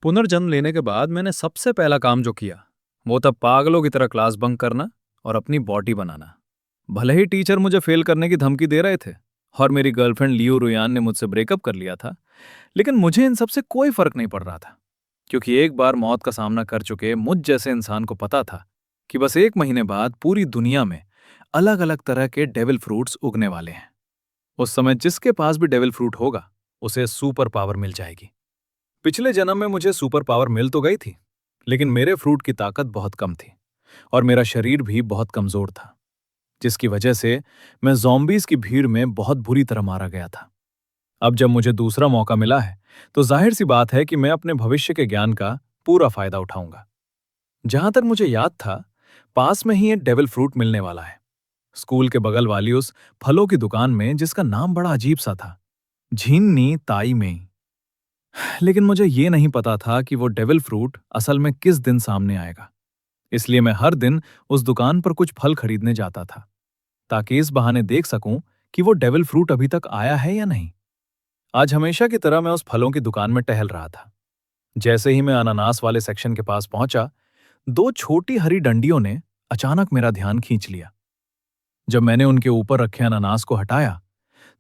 पुनर्जन्म लेने के बाद मैंने सबसे पहला काम जो किया वो था पागलों की तरह क्लास बंक करना और अपनी बॉडी बनाना। भले ही टीचर मुझे फेल करने की धमकी दे रहे थे और मेरी गर्लफ्रेंड लियो रुयान ने मुझसे ब्रेकअप कर लिया था, लेकिन मुझे इन सबसे कोई फर्क नहीं पड़ रहा था, क्योंकि एक बार मौत का सामना कर चुके मुझ जैसे इंसान को पता था कि बस 1 महीने बाद पूरी दुनिया में अलग अलग तरह के डेविल फ्रूट्स उगने वाले हैं। उस समय जिसके पास भी डेविल फ्रूट होगा उसे सुपर पावर मिल जाएगी। पिछले जन्म में मुझे सुपर पावर मिल तो गई थी, लेकिन मेरे फ्रूट की ताकत बहुत कम थी और मेरा शरीर भी बहुत कमजोर था, जिसकी वजह से मैं ज़ॉम्बीज़ की भीड़ में बहुत बुरी तरह मारा गया था। अब जब मुझे दूसरा मौका मिला है, तो जाहिर सी बात है कि मैं अपने भविष्य के ज्ञान का पूरा फायदा उठाऊंगा। जहां तक मुझे याद था, पास में ही एक डेविल फ्रूट मिलने वाला है, स्कूल के बगल वाली उस फलों की दुकान में जिसका नाम बड़ा अजीब सा था, झीन्नी ताई में। लेकिन मुझे ये नहीं पता था कि वो डेविल फ्रूट असल में किस दिन सामने आएगा। इसलिए मैं हर दिन उस दुकान पर कुछ फल खरीदने जाता था, ताकि इस बहाने देख सकूं कि वो डेविल फ्रूट अभी तक आया है या नहीं। आज हमेशा की तरह मैं उस फलों की दुकान में टहल रहा था। जैसे ही मैं अनानास वाले सेक्शन के पास पहुंचा, दो छोटी हरी डंडियों ने अचानक मेरा ध्यान खींच लिया। जब मैंने उनके ऊपर रखे अनानास को हटाया,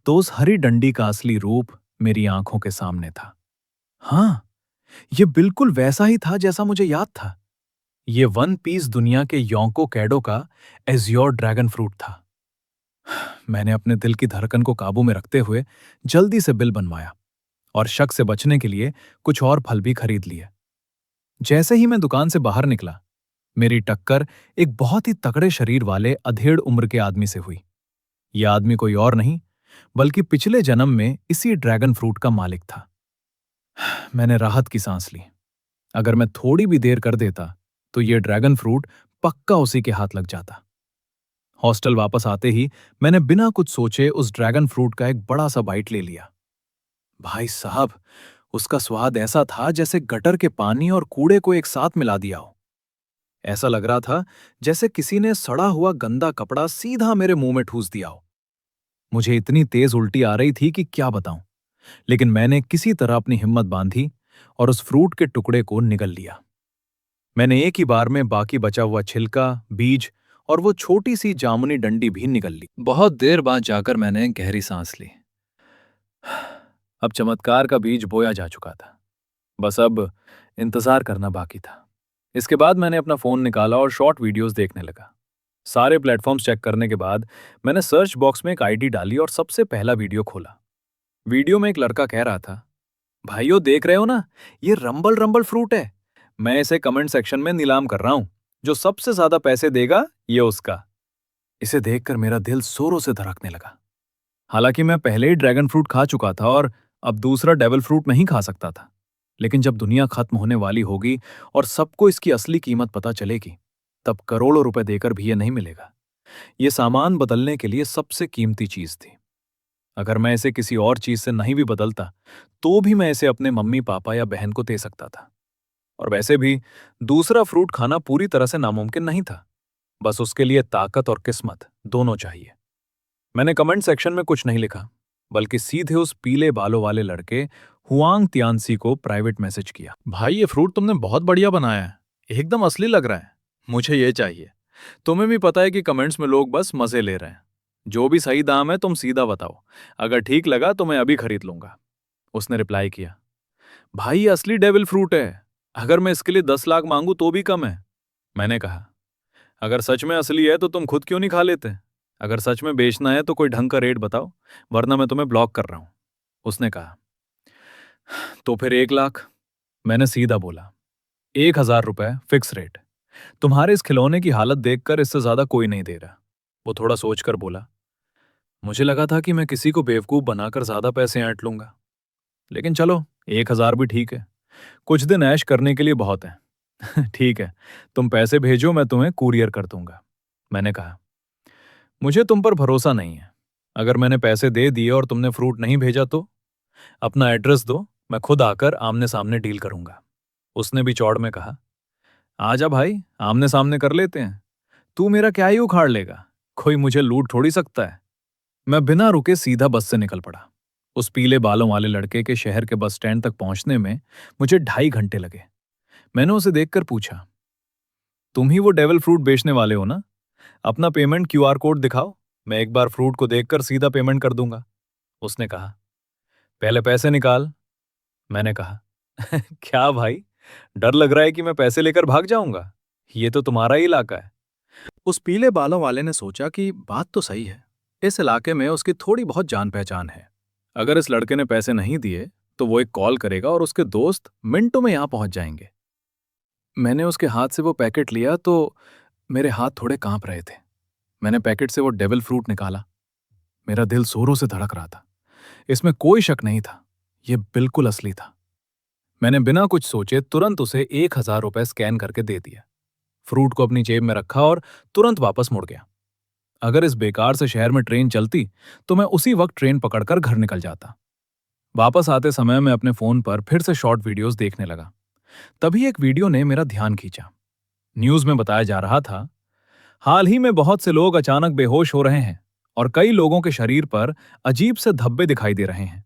तो उस हरी डंडी का असली रूप मेरी आंखों के सामने था। हाँ, ये बिल्कुल वैसा ही था जैसा मुझे याद था। ये वन पीस दुनिया के योंको कैडो का एज़्योर ड्रैगन फ्रूट था। मैंने अपने दिल की धड़कन को काबू में रखते हुए जल्दी से बिल बनवाया और शक से बचने के लिए कुछ और फल भी खरीद लिए। जैसे ही मैं दुकान से बाहर निकला, मेरी टक्कर एक बहुत ही तगड़े शरीर वाले अधेड़ उम्र के आदमी से हुई। यह आदमी कोई और नहीं, बल्कि पिछले जन्म में इसी ड्रैगन फ्रूट का मालिक था। मैंने राहत की सांस ली। अगर मैं थोड़ी भी देर कर देता, तो ये ड्रैगन फ्रूट पक्का उसी के हाथ लग जाता। हॉस्टल वापस आते ही मैंने बिना कुछ सोचे उस ड्रैगन फ्रूट का एक बड़ा सा बाइट ले लिया। भाई साहब, उसका स्वाद ऐसा था जैसे गटर के पानी और कूड़े को एक साथ मिला दिया हो। ऐसा लग रहा था जैसे किसी ने सड़ा हुआ गंदा कपड़ा सीधा मेरे मुंह में ठूस दिया हो। मुझे इतनी तेज उल्टी आ रही थी कि क्या बताऊं, लेकिन मैंने किसी तरह अपनी हिम्मत बांधी और उस फ्रूट के टुकड़े को निगल लिया। मैंने एक ही बार में बाकी बचा हुआ छिलका, बीज और वो छोटी सी जामुनी डंडी भी निगल ली। बहुत देर बाद जाकर मैंने गहरी सांस ली। अब चमत्कार का बीज बोया जा चुका था, बस अब इंतजार करना बाकी था। इसके बाद मैंने अपना फोन निकाला और शॉर्ट वीडियोस देखने लगा। सारे प्लेटफॉर्म्स चेक करने के बाद मैंने सर्च बॉक्स में एक आईडी डाली और सबसे पहला वीडियो खोला। वीडियो में एक लड़का कह रहा था, भाइयों देख रहे हो ना, ये रंबल रंबल फ्रूट है। मैं इसे कमेंट सेक्शन में नीलाम कर रहा हूं। जो सबसे ज्यादा पैसे देगा ये उसका। इसे देखकर मेरा दिल जोरों से धड़कने लगा। हालांकि मैं पहले ही ड्रैगन फ्रूट खा चुका था और अब दूसरा डेविल फ्रूट नहीं खा सकता था। लेकिन जब दुनिया खत्म होने वाली होगी और सबको इसकी असली कीमत पता चलेगी, तब करोड़ों रुपए देकर भी ये नहीं मिलेगा। ये सामान बदलने के लिए सबसे कीमती चीज थी। अगर मैं इसे किसी और चीज से नहीं भी बदलता, तो भी मैं इसे अपने मम्मी पापा या बहन को दे सकता था। और वैसे भी दूसरा फ्रूट खाना पूरी तरह से नामुमकिन नहीं था। बस उसके लिए ताकत और किस्मत दोनों चाहिए। मैंने कमेंट सेक्शन में कुछ नहीं लिखा, बल्कि सीधे उस पीले बालों वाले लड़के हुआंग तियानसी को प्राइवेट मैसेज किया। भाई ये फ्रूट तुमने बहुत बढ़िया बनाया है, एकदम असली लग रहा है। मुझे ये चाहिए। तुम्हें भी पता है कि कमेंट्स में लोग बस मजे ले रहे हैं। जो भी सही दाम है तुम सीधा बताओ, अगर ठीक लगा तो मैं अभी खरीद लूंगा। उसने रिप्लाई किया, भाई ये असली डेविल फ्रूट है, अगर मैं इसके लिए 10 लाख मांगू तो भी कम है। मैंने कहा, अगर सच में असली है तो तुम खुद क्यों नहीं खा लेते? अगर सच में बेचना है तो कोई ढंग का रेट बताओ, वरना मैं तुम्हें ब्लॉक कर रहा हूं। उसने कहा, तो फिर 1 लाख। मैंने सीधा बोला, 1,000 रुपए फिक्स रेट। तुम्हारे इस खिलौने की हालत देखकर इससे ज्यादा कोई नहीं दे रहा। वो थोड़ा सोचकर बोला, मुझे लगा था कि मैं किसी को बेवकूफ बनाकर ज्यादा पैसे ऐंठ लूंगा, लेकिन चलो 1,000 भी ठीक है। कुछ दिन ऐश करने के लिए बहुत है। ठीक है, तुम पैसे भेजो, मैं तुम्हें कुरियर कर दूंगा। मैंने कहा, मुझे तुम पर भरोसा नहीं है। अगर मैंने पैसे दे दिए और तुमने फ्रूट नहीं भेजा तो? अपना एड्रेस दो, मैं खुद आकर आमने सामने डील करूंगा। उसने भी चौड़ में कहा, आजा भाई, आमने सामने कर लेते हैं। तू मेरा क्या ही उखाड़ लेगा, कोई मुझे लूट थोड़ी सकता है। मैं बिना रुके सीधा बस से निकल पड़ा। उस पीले बालों वाले लड़के के शहर के बस स्टैंड तक पहुंचने में मुझे 2.5 घंटे लगे। मैंने उसे देखकर पूछा, तुम ही वो डेविल फ्रूट बेचने वाले हो ना? अपना पेमेंट क्यूआर कोड दिखाओ, मैं एक बार फ्रूट को देखकर सीधा पेमेंट कर दूंगा। उसने कहा, पहले पैसे निकाल। मैंने कहा, क्या भाई, डर लग रहा है कि मैं पैसे लेकर भाग जाऊंगा? ये तो तुम्हारा ही इलाका है। उस पीले बालों वाले ने सोचा कि बात तो सही है, इस इलाके में उसकी थोड़ी बहुत जान पहचान है। अगर इस लड़के ने पैसे नहीं दिए तो वो एक कॉल करेगा और उसके दोस्त मिनटों में यहां पहुंच जाएंगे। मैंने उसके हाथ से वो पैकेट लिया तो मेरे हाथ थोड़े कांप रहे थे। मैंने पैकेट से वो डेविल फ्रूट निकाला। मेरा दिल जोरों से धड़क रहा था। इसमें कोई शक नहीं था, ये बिल्कुल असली था। मैंने बिना कुछ सोचे तुरंत उसे 1,000 रुपए स्कैन करके दे दिया, फ्रूट को अपनी जेब में रखा और तुरंत वापस मुड़ गया। अगर इस बेकार से शहर में ट्रेन चलती तो मैं उसी वक्त ट्रेन पकड़कर घर निकल जाता। वापस आते समय मैं अपने फोन पर फिर से शॉर्ट वीडियोस देखने लगा। तभी एक वीडियो ने मेरा ध्यान खींचा। न्यूज में बताया जा रहा था, हाल ही में बहुत से लोग अचानक बेहोश हो रहे हैं और कई लोगों के शरीर पर अजीब से धब्बे दिखाई दे रहे हैं।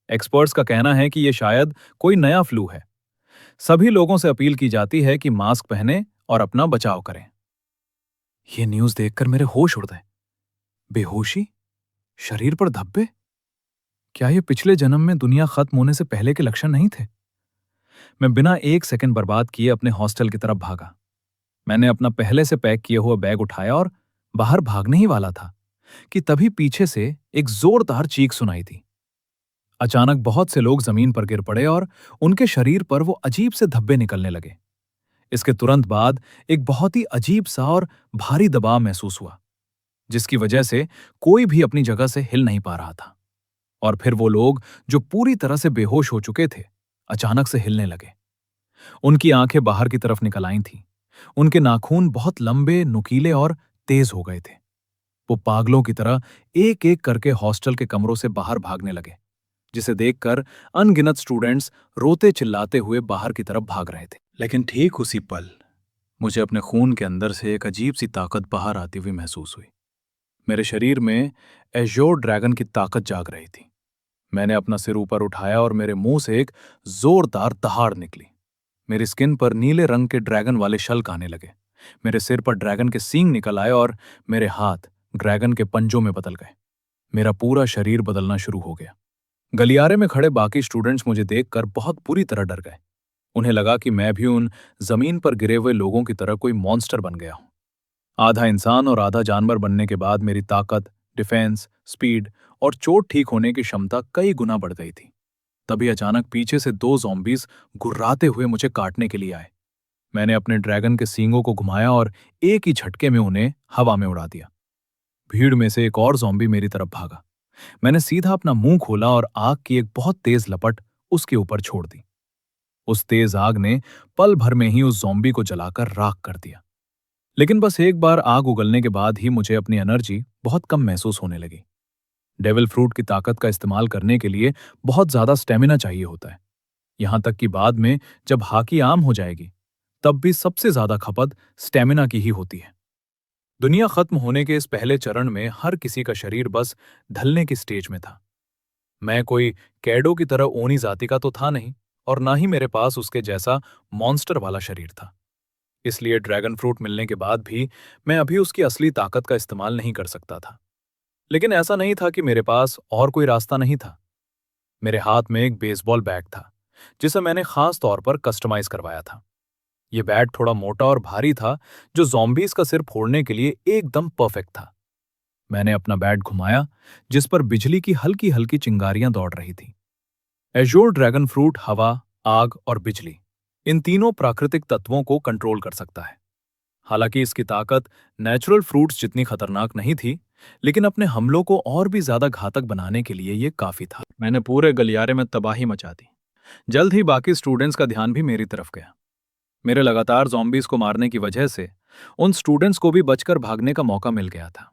एक्सपर्ट्स का कहना है कि यह शायद कोई नया फ्लू है। सभी लोगों से अपील की जाती है कि मास्क पहने और अपना बचाव करें। यह न्यूज देखकर मेरे होश उड़ गए। बेहोशी, शरीर पर धब्बे, क्या ये पिछले जन्म में दुनिया खत्म होने से पहले के लक्षण नहीं थे? मैं बिना एक सेकंड बर्बाद किए अपने हॉस्टल की तरफ भागा। मैंने अपना पहले से पैक किया हुआ बैग उठाया और बाहर भागने ही वाला था कि तभी पीछे से एक जोरदार चीख सुनाई दी। अचानक बहुत से लोग जमीन पर गिर पड़े और उनके शरीर पर वो अजीब से धब्बे निकलने लगे। इसके तुरंत बाद एक बहुत ही अजीब सा और भारी दबाव महसूस हुआ, जिसकी वजह से कोई भी अपनी जगह से हिल नहीं पा रहा था। और फिर वो लोग जो पूरी तरह से बेहोश हो चुके थे, अचानक से हिलने लगे। उनकी आंखें बाहर की तरफ निकल आई थीं। उनके नाखून बहुत लंबे, नुकीले और तेज हो गए थे। वो पागलों की तरह एक-एक करके हॉस्टल के कमरों से बाहर भागने लगे, जिसे देखकर अनगिनत स्टूडेंट्स रोते चिल्लाते हुए बाहर की तरफ भाग रहे थे। लेकिन ठीक उसी पल मुझे अपने खून के अंदर से एक अजीब सी ताकत बाहर आती हुई महसूस हुई। मेरे शरीर में एज़ोर ड्रैगन की ताकत जाग रही थी। मैंने अपना सिर ऊपर उठाया और मेरे मुंह से एक जोरदार दहाड़ निकली। मेरी स्किन पर नीले रंग के ड्रैगन वाले शल्क आने लगे। मेरे सिर पर ड्रैगन के सींग निकल आए और मेरे हाथ ड्रैगन के पंजों में बदल गए। मेरा पूरा शरीर बदलना शुरू हो गया। गलियारे में खड़े बाकी स्टूडेंट्स मुझे देखकर बहुत बुरी तरह डर गए। उन्हें लगा कि मैं भी उन जमीन पर गिरे हुए लोगों की तरह कोई मॉन्स्टर बन गया हूं। आधा इंसान और आधा जानवर बनने के बाद मेरी ताकत, डिफेंस, स्पीड और चोट ठीक होने की क्षमता कई गुना बढ़ गई थी। तभी अचानक पीछे से 2 ज़ॉम्बीज़ गुर्राते हुए मुझे काटने के लिए आए। मैंने अपने ड्रैगन के सींगों को घुमाया और एक ही झटके में उन्हें हवा में उड़ा दिया। भीड़ में से एक और ज़ॉम्बी मेरी तरफ भागा। मैंने सीधा अपना मुंह खोला और आग की एक बहुत तेज लपट उसके ऊपर छोड़ दी। उस तेज आग ने पल भर में ही उस ज़ॉम्बी को जलाकर राख कर दिया। लेकिन बस एक बार आग उगलने के बाद ही मुझे अपनी एनर्जी बहुत कम महसूस होने लगी। डेविल फ्रूट की ताकत का इस्तेमाल करने के लिए बहुत ज्यादा स्टेमिना चाहिए होता है। यहां तक कि बाद में जब हाकी आम हो जाएगी, तब भी सबसे ज्यादा खपत स्टेमिना की ही होती है। दुनिया खत्म होने के इस पहले चरण में हर किसी का शरीर बस ढलने की स्टेज में था। मैं कोई कैडो की तरह ओनी जाति का तो था नहीं, और ना ही मेरे पास उसके जैसा मॉन्स्टर वाला शरीर था। इसलिए ड्रैगन फ्रूट मिलने के बाद भी मैं अभी उसकी असली ताकत का इस्तेमाल नहीं कर सकता था। लेकिन ऐसा नहीं था कि मेरे पास और कोई रास्ता नहीं था। मेरे हाथ में एक बेसबॉल बैट था, जिसे मैंने खास तौर पर कस्टमाइज करवाया था। यह बैट थोड़ा मोटा और भारी था, जो ज़ॉम्बीज़ का सिर फोड़ने के लिए एकदम परफेक्ट था। मैंने अपना बैट घुमाया, जिस पर बिजली की हल्की हल्की चिंगारियां दौड़ रही थीं। एज़ोर ड्रैगन फ्रूट हवा, आग और बिजली, इन तीनों प्राकृतिक तत्वों को कंट्रोल कर सकता है। हालांकि इसकी ताकत नेचुरल फ्रूट्स जितनी खतरनाक नहीं थी, लेकिन अपने हमलों को और भी ज्यादा घातक बनाने के लिए यह काफी था। मैंने पूरे गलियारे में तबाही मचा दी। जल्द ही बाकी स्टूडेंट्स का ध्यान भी मेरी तरफ गया। मेरे लगातार ज़ॉम्बीज़ को मारने की वजह से उन स्टूडेंट्स को भी बचकर भागने का मौका मिल गया था।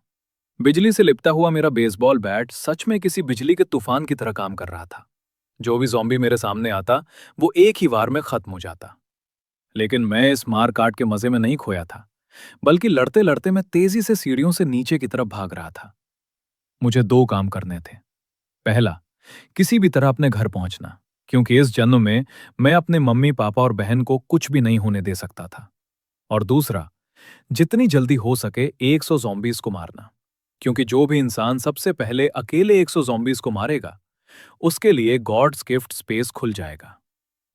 बिजली से लिपटा हुआ मेरा बेसबॉल बैट सच में किसी बिजली के तूफान की तरह काम कर रहा था। जो भी ज़ॉम्बी मेरे सामने आता, वो एक ही वार में खत्म हो जाता। लेकिन मैं इस मार काट के मजे में नहीं खोया था, बल्कि लड़ते लड़ते मैं तेजी से सीढ़ियों से नीचे की तरफ भाग रहा था। मुझे 2 काम करने थे। पहला, किसी भी तरह अपने घर पहुंचना, क्योंकि इस जन्म में मैं अपने मम्मी पापा और बहन को कुछ भी नहीं होने दे सकता था। और दूसरा, जितनी जल्दी हो सके 100 ज़ॉम्बीज़ को मारना, क्योंकि जो भी इंसान सबसे पहले अकेले 100 ज़ॉम्बीज़ को मारेगा, उसके लिए गॉड्स गिफ्ट स्पेस खुल जाएगा।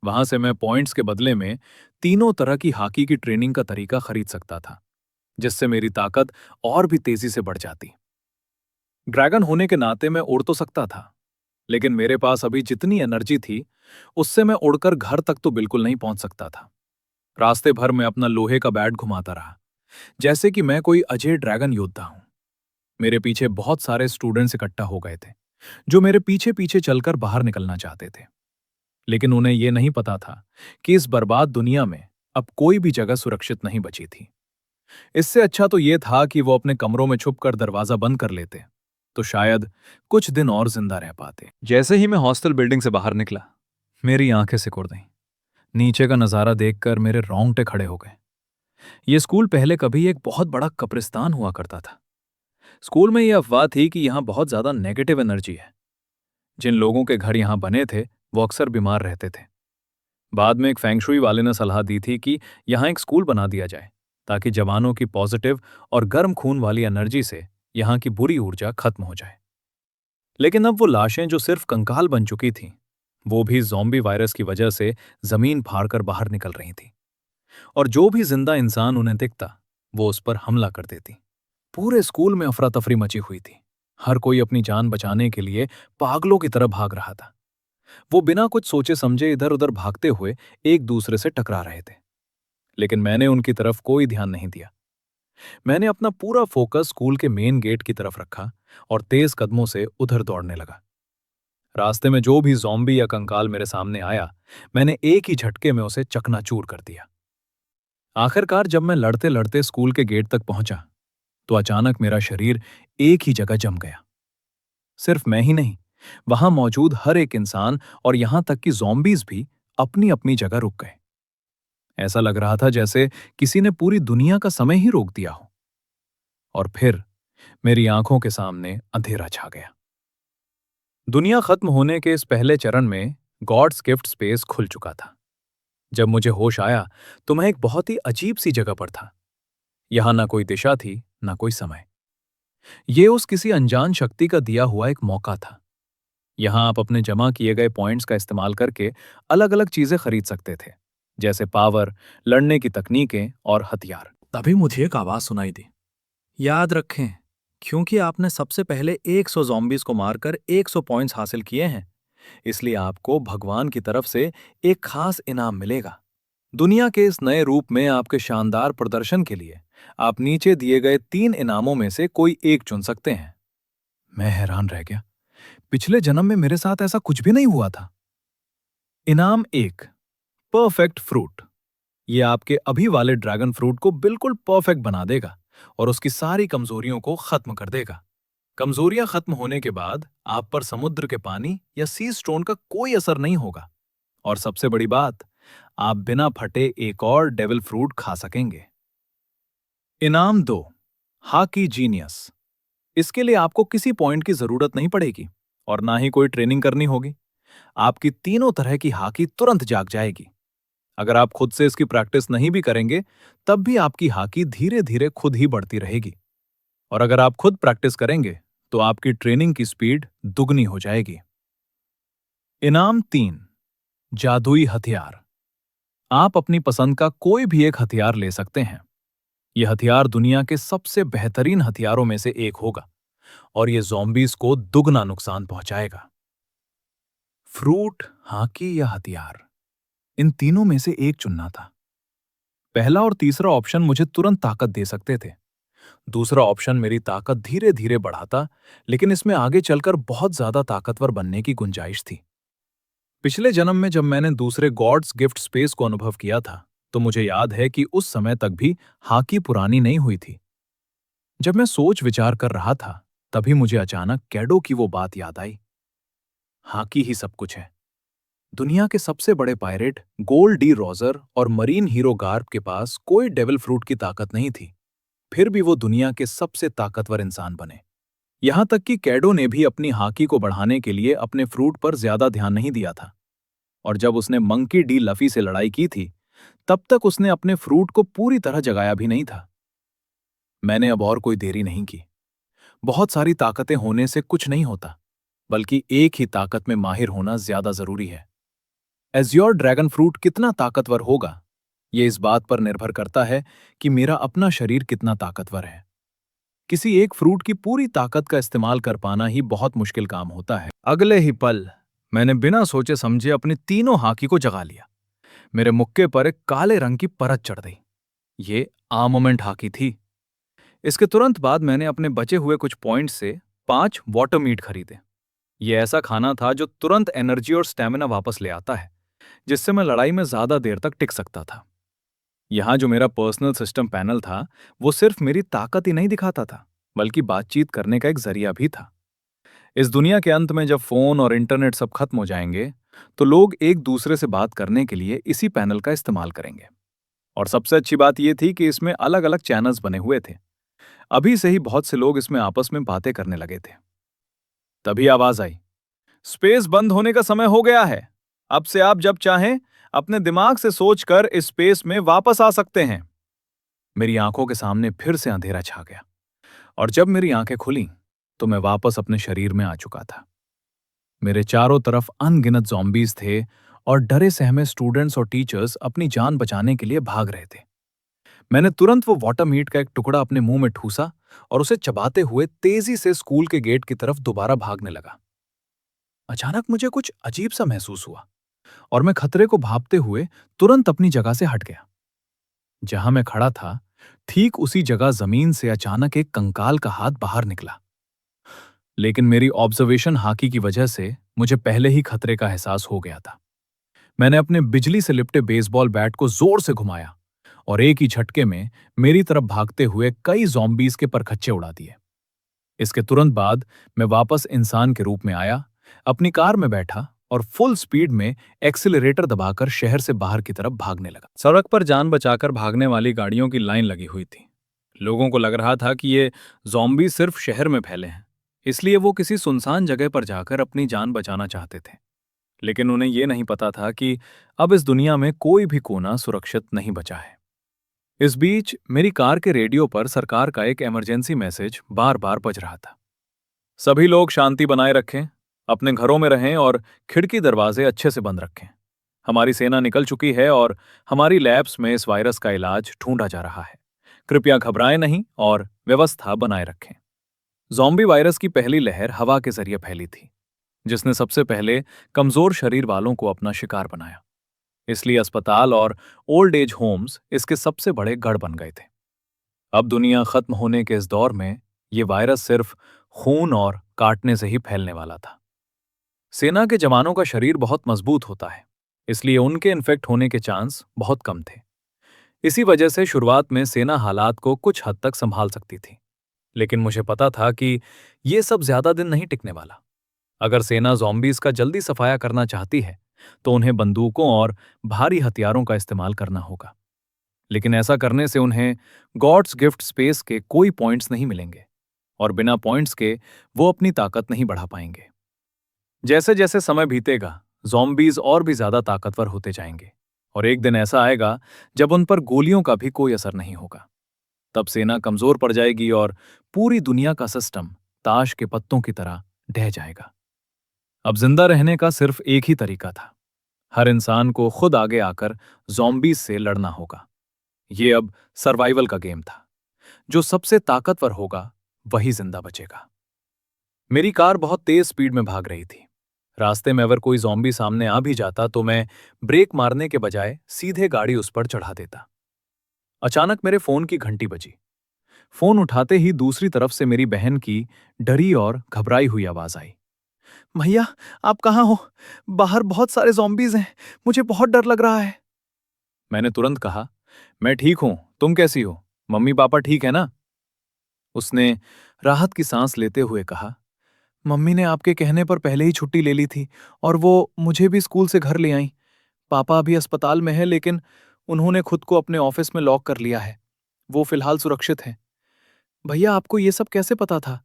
वहां से मैं पॉइंट्स के बदले में तीनों तरह की हॉकी की ट्रेनिंग का तरीका खरीद सकता था, जिससे मेरी ताकत और भी तेजी से बढ़ जाती। ड्रैगन होने के नाते मैं उड़ तो सकता था, लेकिन मेरे पास अभी जितनी एनर्जी थी, उससे मैं उड़कर घर तक तो बिल्कुल नहीं पहुंच सकता था। रास्ते भर मैं अपना लोहे का बैट घुमाता रहा, जैसे कि मैं कोई अजय ड्रैगन योद्धा हूं। मेरे पीछे बहुत सारे स्टूडेंट्स इकट्ठा हो गए थे, जो मेरे पीछे पीछे चलकर बाहर निकलना चाहते थे। लेकिन उन्हें यह नहीं पता था कि इस बर्बाद दुनिया में अब कोई भी जगह सुरक्षित नहीं बची थी। इससे अच्छा तो यह था कि वो अपने कमरों में छुपकर दरवाजा बंद कर लेते, तो शायद कुछ दिन और जिंदा रह पाते। जैसे ही मैं हॉस्टल बिल्डिंग से बाहर निकला, मेरी आंखें सिकुड़ गईं। नीचे का नजारा देखकर मेरे रोंगटे खड़े हो गए। ये स्कूल पहले कभी एक बहुत बड़ा कब्रिस्तान हुआ करता था। स्कूल में यह अफवाह थी कि यहाँ बहुत ज्यादा नेगेटिव एनर्जी है। जिन लोगों के घर यहाँ बने थे, वो अक्सर बीमार रहते थे। बाद में एक फेंगशुई वाले ने सलाह दी थी कि यहाँ एक स्कूल बना दिया जाए, ताकि जवानों की पॉजिटिव और गर्म खून वाली एनर्जी से यहाँ की बुरी ऊर्जा खत्म हो जाए। लेकिन अब वो लाशें जो सिर्फ कंकाल बन चुकी थीं, वो भी ज़ॉम्बी वायरस की वजह से जमीन फाड़कर बाहर निकल रही थीं। और जो भी जिंदा इंसान उन्हें दिखता, वो उस पर हमला कर देती। पूरे स्कूल में अफरा तफरी मची हुई थी। हर कोई अपनी जान बचाने के लिए पागलों की तरह भाग रहा था। वो बिना कुछ सोचे समझे इधर उधर भागते हुए एक दूसरे से टकरा रहे थे। लेकिन मैंने उनकी तरफ कोई ध्यान नहीं दिया। मैंने अपना पूरा फोकस स्कूल के मेन गेट की तरफ रखा और तेज कदमों से उधर दौड़ने लगा। रास्ते में जो भी ज़ॉम्बी या कंकाल मेरे सामने आया, मैंने एक ही झटके में उसे चकनाचूर कर दिया। आखिरकार जब मैं लड़ते लड़ते स्कूल के गेट तक पहुंचा, तो अचानक मेरा शरीर एक ही जगह जम गया। सिर्फ मैं ही नहीं, वहां मौजूद हर एक इंसान और यहां तक कि ज़ॉम्बीज़ भी अपनी अपनी जगह रुक गए। ऐसा लग रहा था जैसे किसी ने पूरी दुनिया का समय ही रोक दिया हो। और फिर मेरी आंखों के सामने अंधेरा छा गया। दुनिया खत्म होने के इस पहले चरण में गॉड्स गिफ्ट स्पेस खुल चुका था। जब मुझे होश आया, तो मैं एक बहुत ही अजीब सी जगह पर था। यहां ना कोई दिशा थी, ना कोई समय। ये उस किसी अनजान शक्ति का दिया हुआ एक मौका था। यहां आप अपने जमा किए गए पॉइंट्स का इस्तेमाल करके अलग अलग चीजें खरीद सकते थे, जैसे पावर, लड़ने की तकनीकें और हथियार। तभी मुझे एक आवाज सुनाई दी। याद रखें, क्योंकि आपने सबसे पहले 100 ज़ॉम्बीज़ को मारकर 100 पॉइंट्स हासिल किए हैं, इसलिए आपको भगवान की तरफ से एक खास इनाम मिलेगा। दुनिया के इस नए रूप में आपके शानदार प्रदर्शन के लिए आप नीचे दिए गए 3 इनामों में से कोई एक चुन सकते हैं। मैं हैरान रह गया। पिछले जन्म में मेरे साथ ऐसा कुछ भी नहीं हुआ था। इनाम 1, परफेक्ट फ्रूट। ये आपके अभी वाले ड्रैगन फ्रूट को बिल्कुल परफेक्ट बना देगा और उसकी सारी कमजोरियों को खत्म कर देगा। कमजोरियां खत्म होने के बाद आप पर समुद्र के पानी या सी स्टोन का कोई असर नहीं होगा। और सबसे बड़ी बात, आप बिना फटे एक और डेविल फ्रूट खा सकेंगे। इनाम 2, हाकी जीनियस। इसके लिए आपको किसी पॉइंट की जरूरत नहीं पड़ेगी और ना ही कोई ट्रेनिंग करनी होगी। आपकी तीनों तरह की हाकी तुरंत जाग जाएगी। अगर आप खुद से इसकी प्रैक्टिस नहीं भी करेंगे, तब भी आपकी हाकी धीरे धीरे खुद ही बढ़ती रहेगी। और अगर आप खुद प्रैक्टिस करेंगे, तो आपकी ट्रेनिंग की स्पीड दुगनी हो जाएगी। इनाम 3, जादुई हथियार। आप अपनी पसंद का कोई भी एक हथियार ले सकते हैं। यह हथियार दुनिया के सबसे बेहतरीन हथियारों में से एक होगा और यह ज़ॉम्बीज़ को दुगना नुकसान पहुंचाएगा। फ्रूट, हाकी या हथियार, इन तीनों में से एक चुनना था। पहला और तीसरा ऑप्शन मुझे तुरंत ताकत दे सकते थे। दूसरा ऑप्शन मेरी ताकत धीरे धीरे बढ़ाता, लेकिन इसमें आगे चलकर बहुत ज्यादा ताकतवर बनने की गुंजाइश थी। पिछले जन्म में जब मैंने दूसरे गॉड्स गिफ्ट स्पेस को अनुभव किया था, तो मुझे याद है कि उस समय तक भी हाकी पुरानी नहीं हुई थी। जब मैं सोच विचार कर रहा था, तभी मुझे अचानक कैडो की वो बात याद आई। हाकी ही सब कुछ है। दुनिया के सबसे बड़े पायरेट गोल्ड डी रोजर और मरीन हीरो गार्प के पास कोई डेविल फ्रूट की ताकत नहीं थी। फिर भी वो दुनिया के सबसे ताकतवर इंसान बने। यहां तक कि कैडो ने भी अपनी हाकी को बढ़ाने के लिए अपने फ्रूट पर ज्यादा ध्यान नहीं दिया था। और जब उसने मंकी डी लफी से लड़ाई की थी, तब तक उसने अपने फ्रूट को पूरी तरह जगाया भी नहीं था। मैंने अब और कोई देरी नहीं की। बहुत सारी ताकतें होने से कुछ नहीं होता, बल्कि एक ही ताकत में माहिर होना ज्यादा जरूरी है। एज्योर ड्रैगन फ्रूट कितना ताकतवर होगा, यह इस बात पर निर्भर करता है कि मेरा अपना शरीर कितना ताकतवर है। किसी एक फ्रूट की पूरी ताकत का इस्तेमाल कर पाना ही बहुत मुश्किल काम होता है। अगले ही पल मैंने बिना सोचे समझे अपनी तीनों हाकी को जगा लिया। मेरे मुक्के पर एक काले रंग की परत चढ़ गई। ये आर्मामेंट हाकी थी। इसके तुरंत बाद मैंने अपने बचे हुए कुछ पॉइंट्स से 5 वाटर मीट खरीदे। ये ऐसा खाना था जो तुरंत एनर्जी और स्टेमिना वापस ले आता है, जिससे मैं लड़ाई में ज्यादा देर तक टिक सकता था। यहाँ जो मेरा पर्सनल सिस्टम पैनल था, वो सिर्फ मेरी ताकत ही नहीं दिखाता था, बल्कि बातचीत करने का एक जरिया भी था। इस दुनिया के अंत में जब फोन और इंटरनेट सब खत्म हो जाएंगे, तो लोग एक दूसरे से बात करने के लिए इसी पैनल का इस्तेमाल करेंगे। और सबसे अच्छी बात यह थी कि इसमें अलग अलग चैनल्स बने हुए थे। अभी से ही बहुत से लोग इसमें आपस में बातें करने लगे थे। तभी आवाज आई, स्पेस बंद होने का समय हो गया है। अब से आप जब चाहें अपने दिमाग से सोचकर इस स्पेस में वापस आ सकते हैं। मेरी आंखों के सामने फिर से अंधेरा छा गया, और जब मेरी आंखें खुली तो मैं वापस अपने शरीर में आ चुका था। मेरे चारों तरफ अनगिनत ज़ॉम्बीज थे, और डरे सहमे स्टूडेंट्स और टीचर्स अपनी जान बचाने के लिए भाग रहे थे। मैंने तुरंत वो वाटर मीट का एक टुकड़ा अपने मुंह में ठूसा और उसे चबाते हुए तेजी से स्कूल के गेट की तरफ दोबारा भागने लगा। अचानक मुझे कुछ अजीब सा महसूस हुआ, और मैं खतरे को भांपते हुए तुरंत अपनी जगह से हट गया। जहां मैं खड़ा था, ठीक उसी जगह जमीन से अचानक एक कंकाल का हाथ बाहर निकला। लेकिन मेरी ऑब्जर्वेशन हाकी की वजह से मुझे पहले ही खतरे का एहसास हो गया था। मैंने अपने बिजली से लिपटे बेसबॉल बैट को जोर से घुमाया, और एक ही झटके में मेरी तरफ भागते हुए कई ज़ॉम्बीज के परखच्चे उड़ा दिए। इसके तुरंत बाद मैं वापस इंसान के रूप में आया, अपनी कार में बैठा और फुल स्पीड में एक्सीलरेटर दबाकर शहर से बाहर की तरफ भागने लगा। सड़क पर जान बचाकर भागने वाली गाड़ियों की लाइन लगी हुई थी। लोगों को लग रहा था कि ये ज़ॉम्बी सिर्फ शहर में फैले हैं, इसलिए वो किसी सुनसान जगह पर जाकर अपनी जान बचाना चाहते थे। लेकिन उन्हें ये नहीं पता था कि अब इस दुनिया में कोई भी कोना सुरक्षित नहीं बचा है। इस बीच मेरी कार के रेडियो पर सरकार का एक इमरजेंसी मैसेज बार बार बज रहा था। सभी लोग शांति बनाए रखें, अपने घरों में रहें और खिड़की दरवाजे अच्छे से बंद रखें। हमारी सेना निकल चुकी है और हमारी लैब्स में इस वायरस का इलाज ढूंढा जा रहा है। कृपया घबराएं नहीं और व्यवस्था बनाए रखें। ज़ॉम्बी वायरस की पहली लहर हवा के जरिए फैली थी, जिसने सबसे पहले कमजोर शरीर वालों को अपना शिकार बनाया। इसलिए अस्पताल और ओल्ड एज होम्स इसके सबसे बड़े गढ़ बन गए थे। अब दुनिया खत्म होने के इस दौर में ये वायरस सिर्फ खून और काटने से ही फैलने वाला था। सेना के जवानों का शरीर बहुत मजबूत होता है, इसलिए उनके इन्फेक्ट होने के चांस बहुत कम थे। इसी वजह से शुरुआत में सेना हालात को कुछ हद तक संभाल सकती थी। लेकिन मुझे पता था कि ये सब ज्यादा दिन नहीं टिकने वाला। अगर सेना ज़ॉम्बीज का जल्दी सफाया करना चाहती है, तो उन्हें बंदूकों और भारी हथियारों का इस्तेमाल करना होगा। लेकिन ऐसा करने से उन्हें गॉड्स गिफ्ट स्पेस के कोई पॉइंट्स नहीं मिलेंगे, और बिना पॉइंट्स के वो अपनी ताकत नहीं बढ़ा पाएंगे। जैसे जैसे समय बीतेगा, ज़ॉम्बीज और भी ज्यादा ताकतवर होते जाएंगे, और एक दिन ऐसा आएगा जब उन पर गोलियों का भी कोई असर नहीं होगा। तब सेना कमजोर पड़ जाएगी और पूरी दुनिया का सिस्टम ताश के पत्तों की तरह ढह जाएगा। अब जिंदा रहने का सिर्फ एक ही तरीका था। हर इंसान को खुद आगे आकर ज़ॉम्बीज से लड़ना होगा। ये अब सर्वाइवल का गेम था। जो सबसे ताकतवर होगा वही जिंदा बचेगा। मेरी कार बहुत तेज स्पीड में भाग रही थी। रास्ते में अगर कोई ज़ॉम्बी सामने आ भी जाता तो मैं ब्रेक मारने के बजाय सीधे गाड़ी उस पर चढ़ा देता। अचानक मेरे फोन की घंटी बजी। फोन उठाते ही दूसरी तरफ से मेरी बहन की डरी और घबराई हुई आवाज आई। भैया, आप कहाँ हो? बाहर बहुत सारे ज़ॉम्बीज हैं। मुझे बहुत डर लग रहा है। मैंने तुरंत कहा, मैं ठीक हूं, तुम कैसी हो? मम्मी पापा ठीक है ना? उसने राहत की सांस लेते हुए कहा, मम्मी ने आपके कहने पर पहले ही छुट्टी ले ली थी, और वो मुझे भी स्कूल से घर ले आई। पापा अभी अस्पताल में है, लेकिन उन्होंने खुद को अपने ऑफिस में लॉक कर लिया है। वो फिलहाल सुरक्षित है। भैया, आपको ये सब कैसे पता था?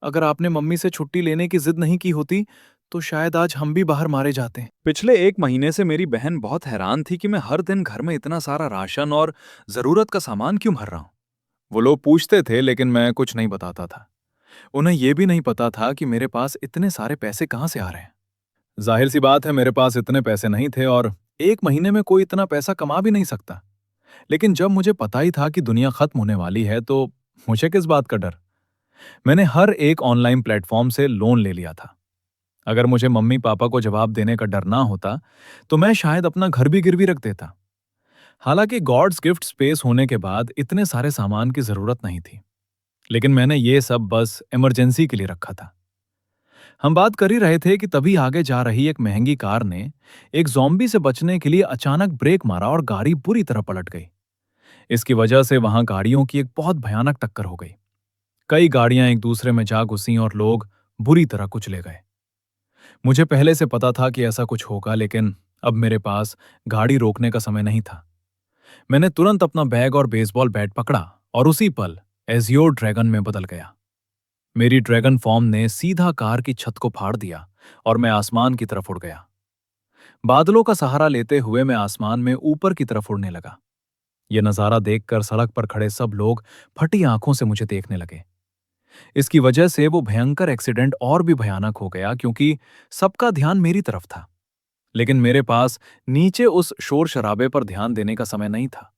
अगर आपने मम्मी से छुट्टी लेने की जिद नहीं की होती तो शायद आज हम भी बाहर मारे जाते। पिछले 1 महीने से मेरी बहन बहुत हैरान थी कि मैं हर दिन घर में इतना सारा राशन और जरूरत का सामान क्यों भर रहा हूं। वो लोग पूछते थे लेकिन मैं कुछ नहीं बताता था। उन्हें यह भी नहीं पता था कि मेरे पास इतने सारे पैसे कहां से आ रहे हैं। जाहिर सी बात है मेरे पास इतने पैसे नहीं थे और 1 महीने में कोई इतना पैसा कमा भी नहीं सकता। लेकिन जब मुझे पता ही था कि दुनिया खत्म होने वाली है तो मुझे किस बात का डर। मैंने हर एक ऑनलाइन प्लेटफॉर्म से लोन ले लिया था। अगर मुझे मम्मी पापा को जवाब देने का डर ना होता तो मैं शायद अपना घर भी गिरवी रख देता। हालांकि गॉड्स गिफ्ट स्पेस होने के बाद इतने सारे सामान की जरूरत नहीं थी, लेकिन मैंने ये सब बस इमरजेंसी के लिए रखा था। हम बात कर ही रहे थे कि तभी आगे जा रही एक महंगी कार ने एक ज़ॉम्बी से बचने के लिए अचानक ब्रेक मारा और गाड़ी बुरी तरह पलट गई। इसकी वजह से वहां गाड़ियों की एक बहुत भयानक टक्कर हो गई। कई गाड़ियां एक दूसरे में जा घुसी और लोग बुरी तरह कुचले गए। मुझे पहले से पता था कि ऐसा कुछ होगा, लेकिन अब मेरे पास गाड़ी रोकने का समय नहीं था। मैंने तुरंत अपना बैग और बेसबॉल बैट पकड़ा और उसी पल एजियोर ड्रैगन में बदल गया। मेरी ड्रैगन फॉर्म ने सीधा कार की छत को फाड़ दिया और मैं आसमान की तरफ उड़ गया। बादलों का सहारा लेते हुए मैं आसमान में ऊपर की तरफ उड़ने लगा। यह नजारा देखकर सड़क पर खड़े सब लोग फटी आंखों से मुझे देखने लगे। इसकी वजह से वो भयंकर एक्सीडेंट और भी भयानक हो गया क्योंकि सबका ध्यान मेरी तरफ था। लेकिन मेरे पास नीचे उस शोर शराबे पर ध्यान देने का समय नहीं था।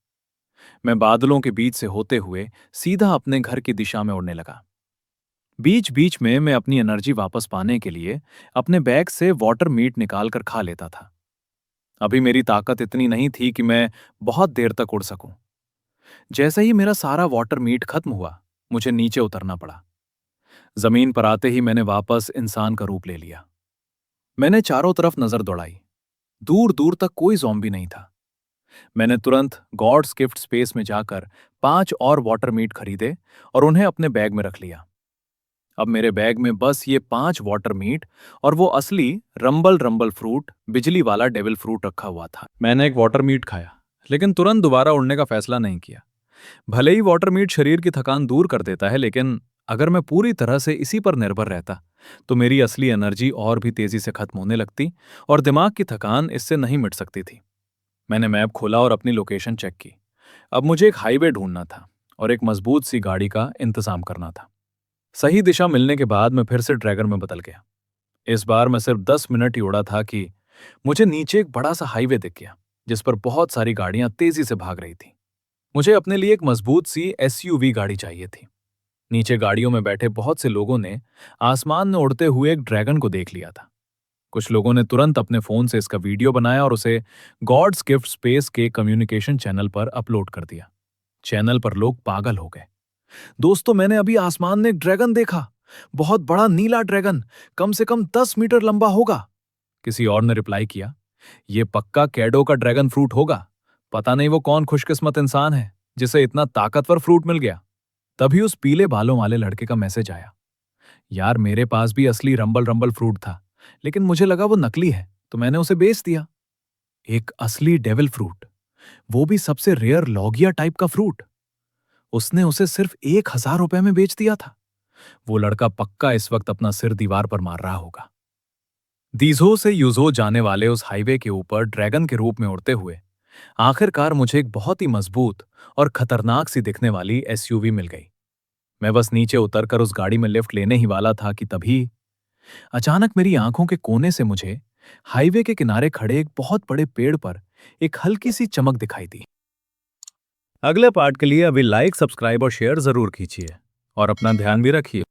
मैं बादलों के बीच से होते हुए सीधा अपने घर की दिशा में उड़ने लगा। बीच बीच में मैं अपनी एनर्जी वापस पाने के लिए अपने बैग से वाटर मीट निकालकर खा लेता था। अभी मेरी ताकत इतनी नहीं थी कि मैं बहुत देर तक उड़ सकूं। जैसे ही मेरा सारा वाटर मीट खत्म हुआ, मुझे नीचे उतरना पड़ा। जमीन पर आते ही मैंने वापस इंसान का रूप ले लिया। मैंने चारों तरफ नजर दौड़ाई। दूर दूर तक कोई ज़ॉम्बी नहीं था। मैंने तुरंत गॉड्स गिफ्ट स्पेस में जाकर 5 और वाटर मीट खरीदे और उन्हें अपने बैग में रख लिया। अब मेरे बैग में बस ये 5 वाटर मीट और वो असली रंबल रंबल फ्रूट, बिजली वाला डेविल फ्रूट रखा हुआ था। मैंने एक वाटर मीट खाया, लेकिन तुरंत दोबारा उड़ने का फैसला नहीं किया। भले ही वाटर मीट शरीर की थकान दूर कर देता है, लेकिन अगर मैं पूरी तरह से इसी पर निर्भर रहता तो मेरी असली एनर्जी और भी तेजी से खत्म होने लगती और दिमाग की थकान इससे नहीं मिट सकती थी। मैंने मैप खोला और अपनी लोकेशन चेक की। अब मुझे एक हाईवे ढूंढना था और एक मजबूत सी गाड़ी का इंतजाम करना था। सही दिशा मिलने के बाद मैं फिर से ड्रैगन में बदल गया। इस बार मैं सिर्फ 10 मिनट ही उड़ा था कि मुझे नीचे एक बड़ा सा हाईवे दिख गया जिस पर बहुत सारी गाड़ियां तेजी से भाग रही थी। मुझे अपने लिए एक मजबूत सी एसयूवी गाड़ी चाहिए थी। नीचे गाड़ियों में बैठे बहुत से लोगों ने आसमान में उड़ते हुए एक ड्रैगन को देख लिया था। कुछ लोगों ने तुरंत अपने फोन से इसका वीडियो बनाया और उसे गॉड्स गिफ्ट स्पेस के कम्युनिकेशन चैनल पर अपलोड कर दिया। चैनल पर लोग पागल हो गए। दोस्तों, मैंने अभी आसमान में एक ड्रैगन देखा। बहुत बड़ा नीला ड्रैगन, कम से कम 10 मीटर लंबा होगा। किसी और ने रिप्लाई किया, ये पक्का कैडो का ड्रैगन फ्रूट होगा। पता नहीं वो कौन खुशकिस्मत इंसान है जिसे इतना ताकतवर फ्रूट मिल गया। तभी उस पीले बालों वाले लड़के का मैसेज आया। यार, मेरे पास भी असली रंबल रंबल फ्रूट था, लेकिन मुझे लगा वो नकली है तो मैंने उसे बेच दिया। एक असली डेविल फ्रूट, वो भी सबसे रेयर लॉगिया टाइप का फ्रूट। उसने उसे सिर्फ 1,000 रुपए में बेच दिया था। वो लड़का पक्का इस वक्त अपना सिर दीवार पर मार रहा होगा। दीजो से यूजो जाने वाले उस हाईवे के ऊपर ड्रैगन के रूप में उड़ते हुए आखिरकार मुझे एक बहुत ही मजबूत और खतरनाक सी दिखने वाली एसयूवी मिल गई। मैं बस नीचे उतरकर उस गाड़ी में लिफ्ट लेने ही वाला था कि तभी अचानक मेरी आंखों के कोने से मुझे हाईवे के किनारे खड़े एक बहुत बड़े पेड़ पर एक हल्की सी चमक दिखाई दी। अगले पार्ट के लिए अभी लाइक, सब्सक्राइब और शेयर जरूर कीजिए और अपना ध्यान भी रखिए।